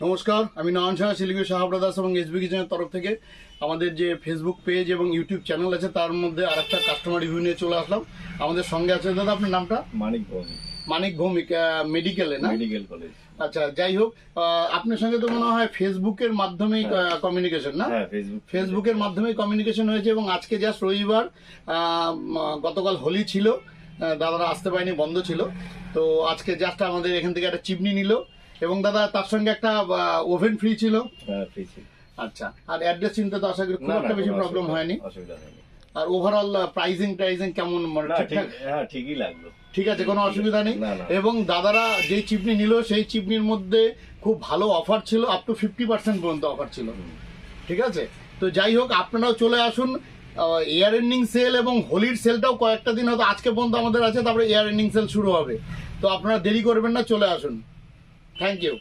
নমস্কার, আমি নয়ন সাহা, শিলিগুড়ি সাহা ব্রাদার্স এবং এসবি কিচেনের তরফ থেকে আমাদের যে ফেসবুক পেজ এবং ইউটিউব চ্যানেল আছে তার মধ্যে আর একটা কাস্টমার রিভিউ নিয়ে চলে আসলাম। আমাদের সঙ্গে আছে দাদা, আপনার নামটা? মানিক ভৌমিক, মানিক ভৌমিক, মেডিকেলে না? Medical college. আচ্ছা, যাই হোক, আপনার সঙ্গে তো মনে হয় ফেসবুকের মাধ্যমেই কমিউনিকেশন না? হ্যাঁ, ফেসবুকের মাধ্যমেই কমিউনিকেশন হয়েছে এবং আজকে জাস্ট রবিবার, গতকাল হোলি ছিল, দাদারা আসতে পারেনি, বন্ধ ছিল। তো আজকে জাস্ট আমাদের এখান থেকে একটা চিমনি নিল এবং দাদা তার সঙ্গে একটা ওভেন ফ্রি ছিল। হ্যাঁ, ফ্রি ছিল। আচ্ছা, আর অ্যাড্রেস চিনতে তো আশা করি খুব একটা বেশি প্রবলেম হয়নি। অসুবিধা হয়নি। আর ওভারঅল প্রাইজিং কেমন, ঠিকঠাক? হ্যাঁ, ঠিকই লাগলো। ঠিক আছে, কোনো অসুবিধা নেই। না, না। এবং দাদারা যেই চিপনি নিল সেই চিপনির মধ্যে খুব ভালো অফার ছিল, আপ টু 50% পর্যন্ত অফার ছিল। ঠিক আছে, তো যাই হোক, আপনারাও চলে আসুন। ইয়ার এন্ডিং সেল এবং হোলির সেলটাও কয়েকটা দিন হয়তো আজকে পর্যন্ত আমাদের আছে, তারপরে ইয়ার এন্ডিং সেল শুরু হবে। তো আপনারা দেরি করবেন না, চলে আসুন। Thank you.